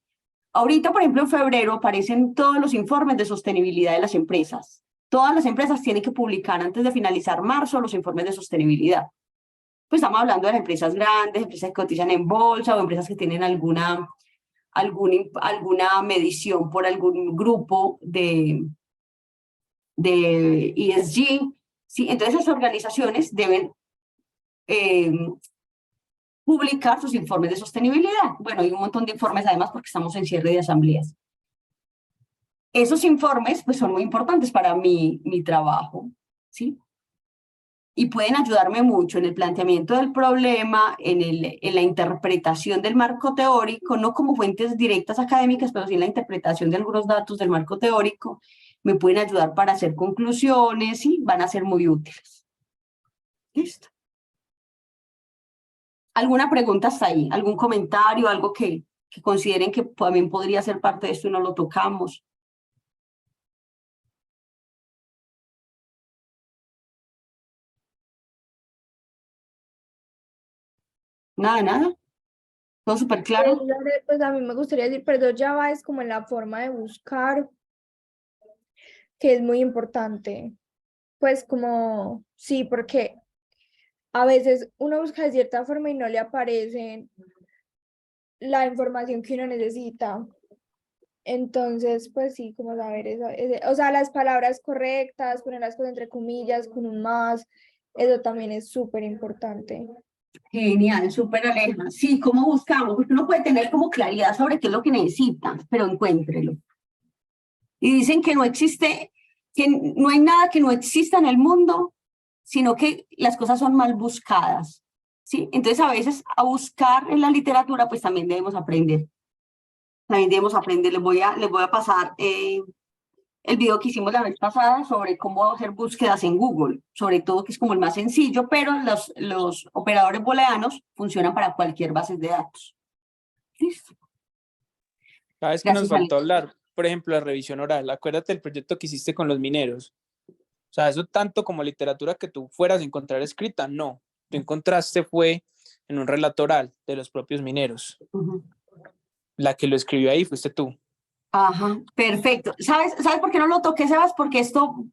ahorita, por ejemplo, en febrero aparecen todos los informes de sostenibilidad de las empresas. Todas las empresas tienen que publicar antes de finalizar marzo los informes de sostenibilidad. Pues estamos hablando de las empresas grandes, empresas que cotizan en bolsa o empresas que tienen alguna medición por algún grupo de ESG, ¿sí? Entonces esas organizaciones deben publicar sus informes de sostenibilidad. Bueno, hay un montón de informes además porque estamos en cierre de asambleas. Esos informes pues son muy importantes para mi trabajo, ¿sí? Y pueden ayudarme mucho en el planteamiento del problema, en la interpretación del marco teórico, no como fuentes directas académicas, pero sí en la interpretación de algunos datos del marco teórico. Me pueden ayudar para hacer conclusiones y van a ser muy útiles. Listo. ¿Alguna pregunta hasta ahí? ¿Algún comentario? ¿Algo que consideren que también podría ser parte de esto y no lo tocamos? Nada, nada. ¿Todo súper claro? Pues a mí me gustaría decir, pero Java es como en la forma de buscar, que es muy importante. Pues como, sí, porque a veces uno busca de cierta forma y no le aparece la información que uno necesita. Entonces, pues sí, como saber eso, o sea, las palabras correctas, poner las cosas entre comillas, con un más, eso también es súper importante. Genial, súper Aleja. Sí, ¿cómo buscamos? Porque uno puede tener como claridad sobre qué es lo que necesita, pero encuéntrelo. Y dicen que no existe, que no hay nada que no exista en el mundo, sino que las cosas son mal buscadas. ¿Sí? Entonces, a veces a buscar en la literatura, pues también debemos aprender. También debemos aprender. Les voy a pasar el video que hicimos la vez pasada sobre cómo hacer búsquedas en Google, sobre todo que es como el más sencillo, pero los operadores booleanos funcionan para cualquier base de datos. ¿Listo? Sabes que nos faltó hablar, por ejemplo, la revisión oral. Acuérdate del proyecto que hiciste con los mineros. O sea, eso tanto como literatura que tú fueras a encontrar escrita, no. Tú encontraste fue en un relato oral de los propios mineros. La que lo escribió ahí fuiste tú. Ajá, perfecto. ¿Sabes por qué no lo toqué, Sebas? Porque esto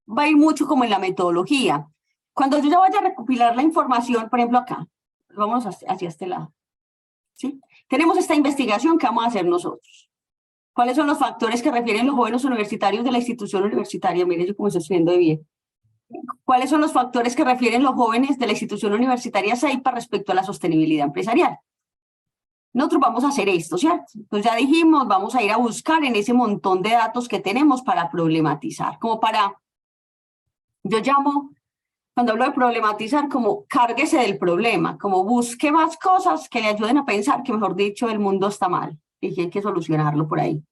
va a ir mucho como en la metodología. Cuando yo ya vaya a recopilar la información, por ejemplo acá, vamos hacia este lado. ¿sí? Tenemos esta investigación que vamos a hacer nosotros. ¿Cuáles son los factores que refieren los jóvenes universitarios de la institución universitaria? Miren, yo como estoy escribiendo de bien. ¿Cuáles son los factores que refieren los jóvenes de la institución universitaria CEIPA respecto a la sostenibilidad empresarial? Nosotros vamos a hacer esto, ¿cierto? Entonces ya dijimos, vamos a ir a buscar en ese montón de datos que tenemos para problematizar, como para, yo llamo, cuando hablo de problematizar, como cárguese del problema, como busque más cosas que le ayuden a pensar que, mejor dicho, el mundo está mal y que hay que solucionarlo por ahí.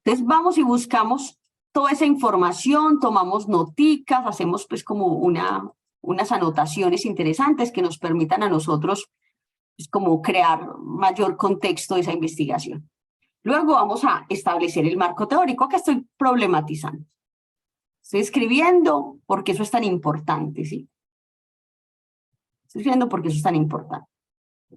Entonces vamos y buscamos toda esa información, tomamos noticas, hacemos pues como unas anotaciones interesantes que nos permitan a nosotros pues, como crear mayor contexto de esa investigación. Luego vamos a establecer el marco teórico. Acá estoy problematizando. Estoy escribiendo porque eso es tan importante, ¿sí? Estoy escribiendo porque eso es tan importante.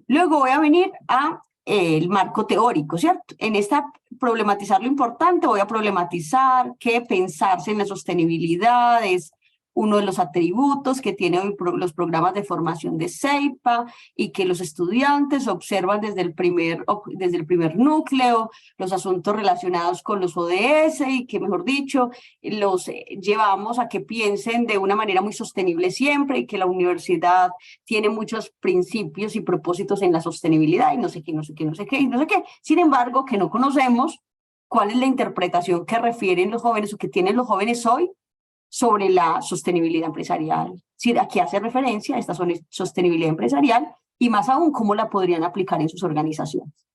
Luego voy a venir a el marco teórico, ¿cierto? En esta problematizar lo importante, voy a problematizar que pensarse en la sostenibilidad es uno de los atributos que tienen los programas de formación de CEIPA y que los estudiantes observan desde el primer núcleo, los asuntos relacionados con los ODS y que, mejor dicho, los llevamos a que piensen de una manera muy sostenible siempre y que la universidad tiene muchos principios y propósitos en la sostenibilidad y no sé qué, no sé qué, no sé qué, y no sé qué. Sin embargo, que no conocemos cuál es la interpretación que refieren los jóvenes o que tienen los jóvenes hoy sobre la sostenibilidad empresarial. Sí, ¿a qué hace referencia esta sostenibilidad empresarial? Y más aún, ¿cómo la podrían aplicar en sus organizaciones?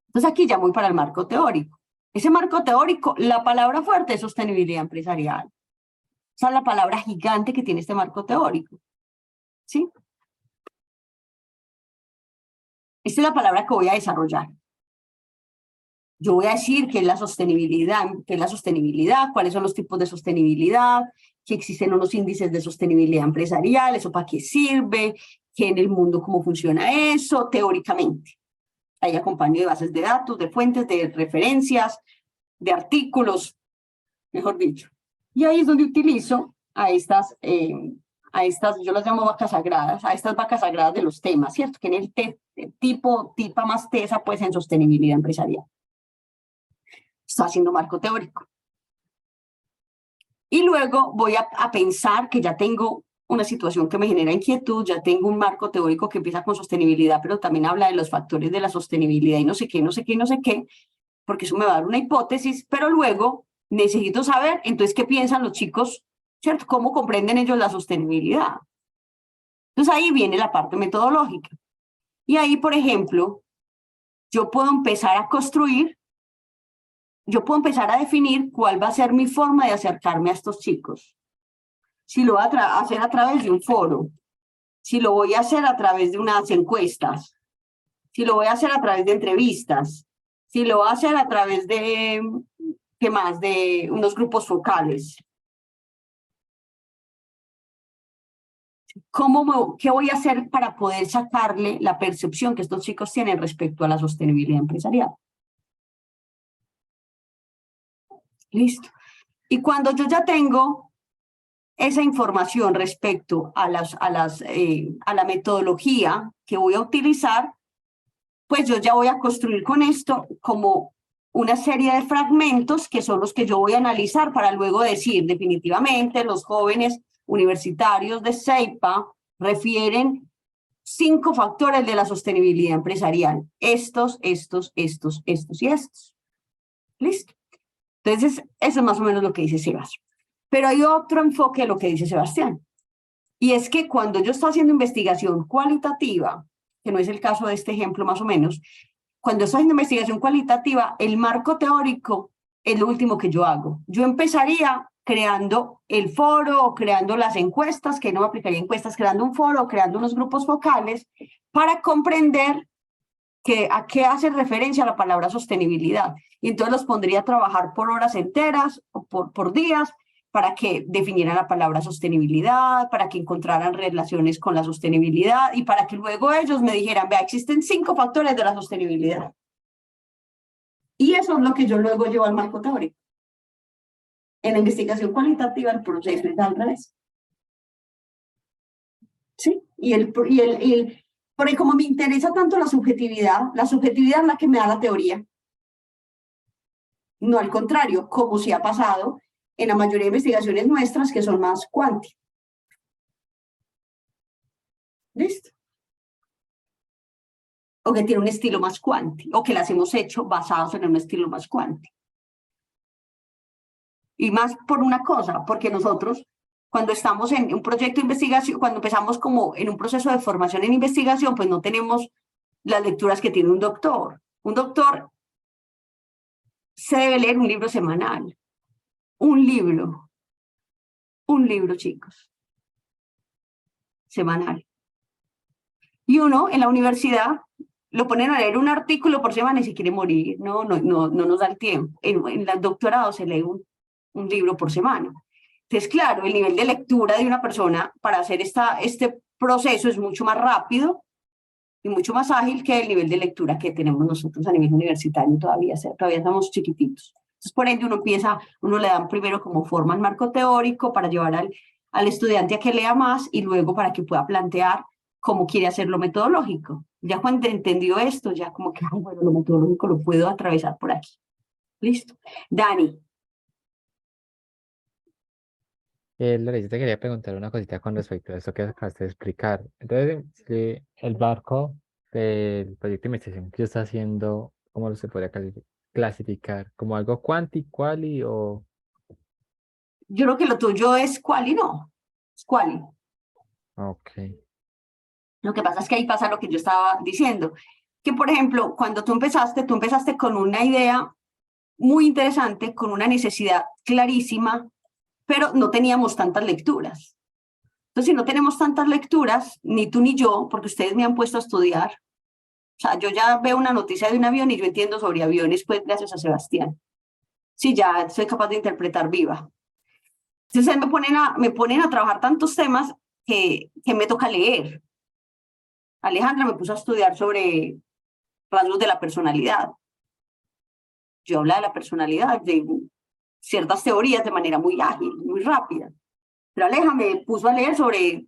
Entonces aquí ya voy para el marco teórico. Ese marco teórico, la palabra fuerte es sostenibilidad empresarial. Esa es la palabra gigante que tiene este marco teórico. ¿Sí? Esta es la palabra que voy a desarrollar. Yo voy a decir qué es la sostenibilidad, cuáles son los tipos de sostenibilidad, que existen unos índices de sostenibilidad empresarial, eso para qué sirve, que en el mundo cómo funciona eso, teóricamente. Ahí acompaño de bases de datos, de fuentes, de referencias, de artículos, mejor dicho. Y ahí es donde utilizo a estas, yo las llamo vacas sagradas, a estas vacas sagradas de los temas, ¿cierto? Que en el tipa más tesa, pues en sostenibilidad empresarial. Está haciendo marco teórico. Y luego voy a pensar que ya tengo una situación que me genera inquietud, ya tengo un marco teórico que empieza con sostenibilidad, pero también habla de los factores de la sostenibilidad y no sé qué, no sé qué, no sé qué, porque eso me va a dar una hipótesis, pero luego necesito saber, entonces, qué piensan los chicos, ¿cierto? ¿Cómo comprenden ellos la sostenibilidad? Entonces ahí viene la parte metodológica. Y ahí, por ejemplo, yo puedo empezar a construir, yo puedo empezar a definir cuál va a ser mi forma de acercarme a estos chicos. Si lo voy a hacer a través de un foro, si lo voy a hacer a través de unas encuestas, si lo voy a hacer a través de entrevistas, si lo voy a hacer a través de, ¿qué más? De unos grupos focales. ¿Qué voy a hacer para poder sacarle la percepción que estos chicos tienen respecto a la sostenibilidad empresarial? Listo. Y cuando yo ya tengo esa información respecto a la metodología que voy a utilizar, pues yo ya voy a construir con esto como una serie de fragmentos que son los que yo voy a analizar para luego decir definitivamente los jóvenes universitarios de CEIPA refieren 5 factores de la sostenibilidad empresarial. Estos y estos. ¿Listo? Entonces, eso es más o menos lo que dice Sebas. Pero hay otro enfoque de lo que dice Sebastián. Y es que cuando yo estoy haciendo investigación cualitativa, que no es el caso de este ejemplo más o menos, cuando estoy haciendo investigación cualitativa, el marco teórico es lo último que yo hago. Yo empezaría creando el foro o creando las encuestas, que no me aplicaría encuestas, creando un foro o creando unos grupos focales para comprender a qué hace referencia la palabra sostenibilidad. Y entonces los pondría a trabajar por horas enteras o por días para que definieran la palabra sostenibilidad, para que encontraran relaciones con la sostenibilidad y para que luego ellos me dijeran, vea, existen 5 factores de la sostenibilidad. Y eso es lo que yo luego llevo al marco teórico. En la investigación cualitativa el proceso es al revés. ¿Sí? Porque como me interesa tanto la subjetividad es la que me da la teoría. No al contrario, como si ha pasado en la mayoría de investigaciones nuestras que son más cuanti. ¿Listo? O que tiene un estilo más cuanti, o que las hemos hecho basados en un estilo más cuanti. Y más por una cosa, porque nosotros, cuando estamos en un proyecto de investigación, cuando empezamos como en un proceso de formación en investigación, pues no tenemos las lecturas que tiene un doctor. Un doctor se debe leer un libro semanal. Un libro, chicos, semanal. Y uno en la universidad lo ponen a leer un artículo por semana y se quiere morir. No nos da el tiempo. En el doctorado se lee un libro por semana. Entonces, claro, el nivel de lectura de una persona para hacer este proceso es mucho más rápido y mucho más ágil que el nivel de lectura que tenemos nosotros a nivel universitario todavía. Todavía estamos chiquititos. Entonces, por ende, uno le dan primero como forma al marco teórico para llevar al estudiante a que lea más y luego para que pueda plantear cómo quiere hacer lo metodológico. Ya cuando entendió esto, ya como que, bueno, lo metodológico lo puedo atravesar por aquí. Listo. Dani. Lorena, te quería preguntar una cosita con respecto a esto que acabaste de explicar. Entonces, si el barco del proyecto de investigación que está haciendo, ¿cómo se podría clasificar? ¿Como algo quanti, quali o...? Yo creo que lo tuyo es quali, no. Es quali. Ok. Lo que pasa es que ahí pasa lo que yo estaba diciendo. Que, por ejemplo, cuando tú empezaste con una idea muy interesante, con una necesidad clarísima, pero no teníamos tantas lecturas. Entonces, si no tenemos tantas lecturas, ni tú ni yo, porque ustedes me han puesto a estudiar, o sea, yo ya veo una noticia de un avión y yo entiendo sobre aviones, pues gracias a Sebastián. Sí, ya soy capaz de interpretar viva. Entonces, me ponen a trabajar tantos temas que me toca leer. Alejandra me puso a estudiar sobre rasgos de la personalidad. Yo hablaba de la personalidad, de ciertas teorías de manera muy ágil, muy rápida. Pero Aleja me puso a leer sobre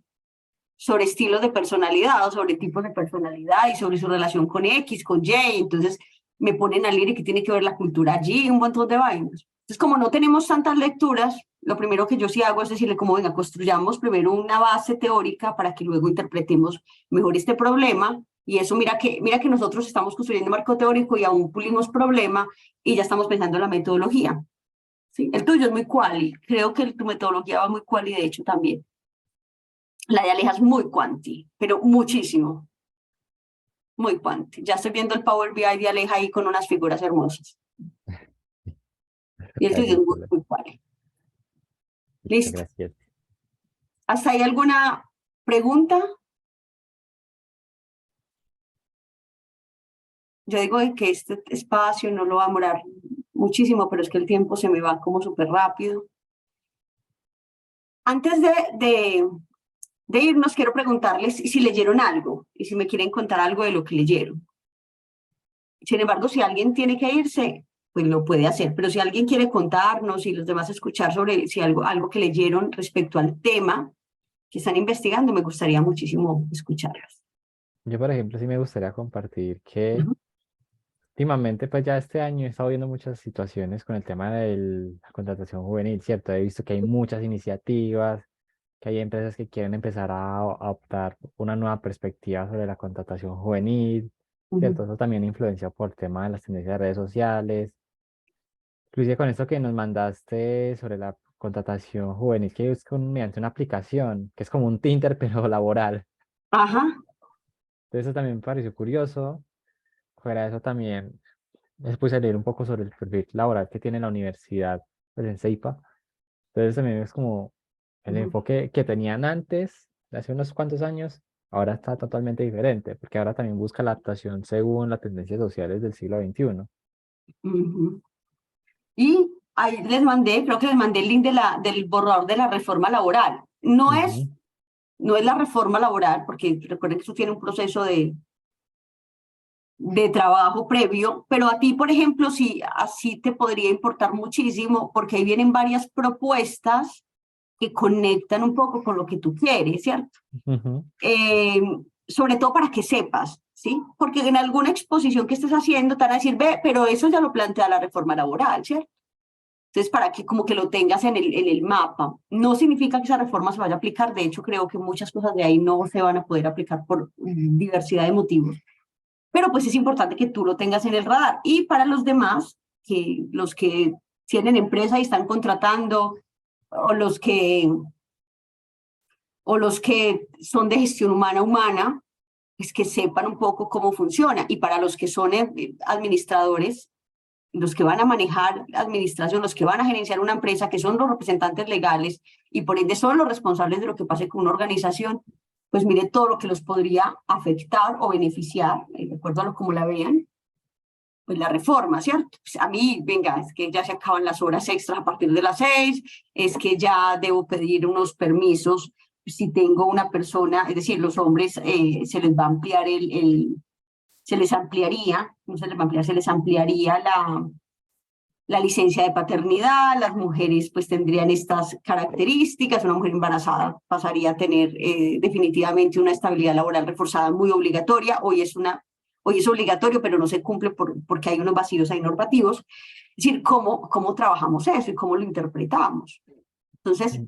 estilos de personalidad, o sobre tipos de personalidad y sobre su relación con X, con Y. Entonces me ponen a leer y que tiene que ver la cultura allí, un montón de vainas. Entonces, como no tenemos tantas lecturas, lo primero que yo sí hago es decirle como, venga, construyamos primero una base teórica para que luego interpretemos mejor este problema. Y eso, mira que nosotros estamos construyendo marco teórico y aún pulimos problema y ya estamos pensando en la metodología. ¿Sí? El tuyo es muy quali, creo que tu metodología va muy quali, de hecho, también. La de Aleja es muy quanti, pero muchísimo. Muy quanti. Ya estoy viendo el Power BI de Aleja ahí con unas figuras hermosas. Y el tuyo es muy quali. Listo. Gracias. ¿Hasta ahí alguna pregunta? Yo digo que este espacio no lo va a demorar muchísimo, pero es que el tiempo se me va como súper rápido. Antes de irnos, quiero preguntarles si leyeron algo y si me quieren contar algo de lo que leyeron. Sin embargo, si alguien tiene que irse, pues lo puede hacer. Pero si alguien quiere contarnos y los demás escuchar sobre si algo que leyeron respecto al tema que están investigando, me gustaría muchísimo escucharlos. Yo, por ejemplo, sí me gustaría compartir que últimamente, pues ya este año he estado viendo muchas situaciones con el tema de la contratación juvenil, ¿cierto? He visto que hay muchas iniciativas, que hay empresas que quieren empezar a optar una nueva perspectiva sobre la contratación juvenil, ¿cierto? Eso también influencia por el tema de las tendencias de redes sociales. Inclusive con esto que nos mandaste sobre la contratación juvenil, que es mediante una aplicación, que es como un Tinder, pero laboral. Ajá. Entonces eso también me pareció curioso. Fuera de eso también me puse a leer un poco sobre el perfil laboral que tiene la universidad, pues en CEIPA. Entonces también es como el enfoque que tenían antes, hace unos cuantos años, ahora está totalmente diferente, porque ahora también busca la adaptación según las tendencias sociales del siglo XXI. Y ahí creo que les mandé el link del borrador de la reforma laboral. No es la reforma laboral, porque recuerden que eso tiene un proceso de trabajo previo, pero a ti, por ejemplo, sí, así te podría importar muchísimo, porque ahí vienen varias propuestas que conectan un poco con lo que tú quieres, ¿cierto? sobre todo para que sepas, ¿sí? Porque en alguna exposición que estés haciendo te van a decir, ve, pero eso ya lo plantea la reforma laboral, ¿cierto? Entonces, para que como que lo tengas en el mapa. No significa que esa reforma se vaya a aplicar, de hecho creo que muchas cosas de ahí no se van a poder aplicar por diversidad de motivos, pero pues es importante que tú lo tengas en el radar. Y para los demás, que los que tienen empresa y están contratando, o los que son de gestión humana, es que sepan un poco cómo funciona. Y para los que son administradores, los que van a manejar administración, los que van a gerenciar una empresa, que son los representantes legales y por ende son los responsables de lo que pase con una organización, pues mire todo lo que los podría afectar o beneficiar, de acuerdo a lo como la vean, pues la reforma, ¿cierto? Pues a mí, venga, es que ya se acaban las horas extras a partir de las 6, es que ya debo pedir unos permisos si tengo una persona, es decir, los hombres se les va a ampliar se les ampliaría, no se les va a ampliar, se les ampliaría la licencia de paternidad, las mujeres pues tendrían estas características, una mujer embarazada pasaría a tener definitivamente una estabilidad laboral reforzada muy obligatoria, hoy es obligatorio, pero no se cumple porque hay unos vacíos ahí normativos, es decir, cómo trabajamos eso y cómo lo interpretamos. Entonces,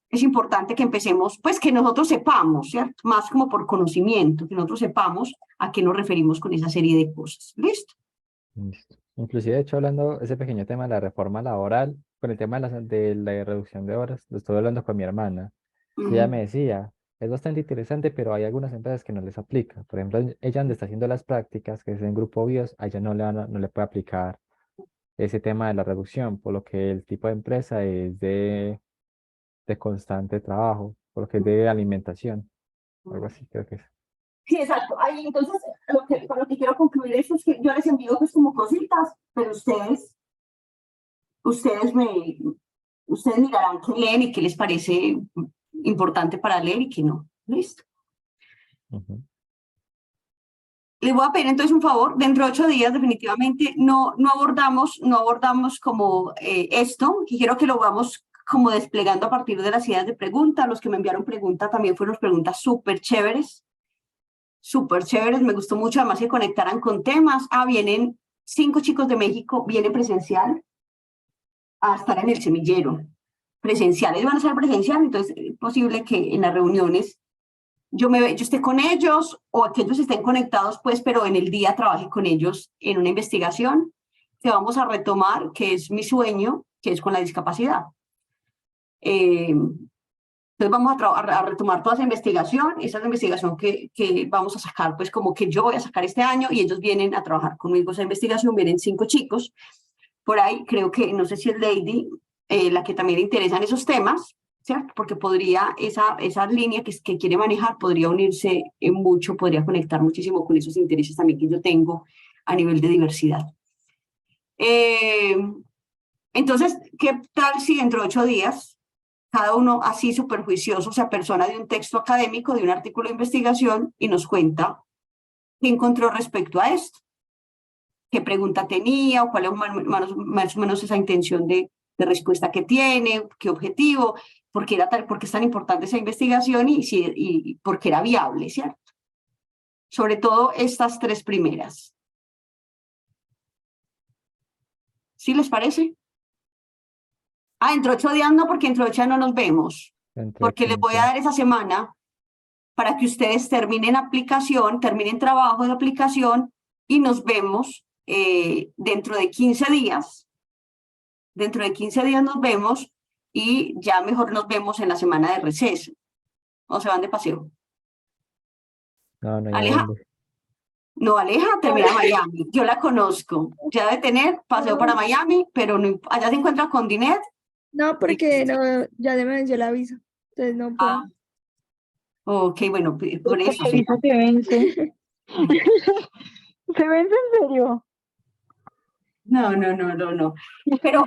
es importante que empecemos, pues que nosotros sepamos, ¿cierto? Más como por conocimiento, que nosotros sepamos a qué nos referimos con esa serie de cosas. ¿Listo? Listo. Inclusive, de hecho, hablando ese pequeño tema de la reforma laboral, con el tema de la reducción de horas, lo estuve hablando con mi hermana. Y ella me decía, es bastante interesante, pero hay algunas empresas que no les aplica. Por ejemplo, ella donde está haciendo las prácticas, que es en Grupo BIOS, a ella no le puede aplicar ese tema de la reducción, por lo que el tipo de empresa es de constante trabajo, por lo que es de alimentación, algo así creo que es. Sí, exacto. Ahí, entonces, con lo que quiero concluir es que yo les envío pues como cositas, pero ustedes mirarán qué leen y qué les parece importante para leer y qué no. ¿Listo? Les voy a pedir entonces un favor, dentro de 8 días definitivamente no abordamos como esto, que quiero que lo vamos como desplegando a partir de las ideas de preguntas. Los que me enviaron preguntas también fueron preguntas súper chéveres, me gustó mucho además que conectaran con temas. Vienen 5 chicos de México, vienen presencial a estar en el semillero, presenciales, van a ser presencial, entonces es posible que en las reuniones yo esté con ellos o que ellos estén conectados, pues, pero en el día trabaje con ellos en una investigación que vamos a retomar, que es mi sueño, que es con la discapacidad. Entonces vamos a retomar toda esa investigación que vamos a sacar, pues como que yo voy a sacar este año y ellos vienen a trabajar conmigo esa investigación, vienen 5 chicos. Por ahí creo que, no sé si es Lady, la que también le interesan esos temas, ¿cierto? Porque podría, esa línea que quiere manejar podría unirse en mucho, podría conectar muchísimo con esos intereses también que yo tengo a nivel de diversidad. Entonces, ¿qué tal si dentro de 8 días cada uno así súper juicioso se apersona de un texto académico, de un artículo de investigación y nos cuenta qué encontró respecto a esto? ¿Qué pregunta tenía o cuál es más o menos esa intención de respuesta que tiene, qué objetivo, por qué es tan importante esa investigación y por qué era viable, ¿cierto? Sobre todo estas 3 primeras. ¿Sí les parece? Dentro de 8 días no, porque dentro de 8 días no nos vemos. Porque les voy a dar esa semana para que ustedes terminen trabajo de aplicación y nos vemos dentro de 15 días. Dentro de 15 días nos vemos y ya mejor nos vemos en la semana de receso. ¿O se van de paseo? No, Aleja. No, Aleja termina en Miami. Yo la conozco. Ya debe tener paseo para Miami, pero no, allá se encuentra con Dinet. No, porque no, ya me venció la visa. Entonces no puedo. Ok, bueno, por eso. La visa se vence. ¿Se vence en serio? No. Pero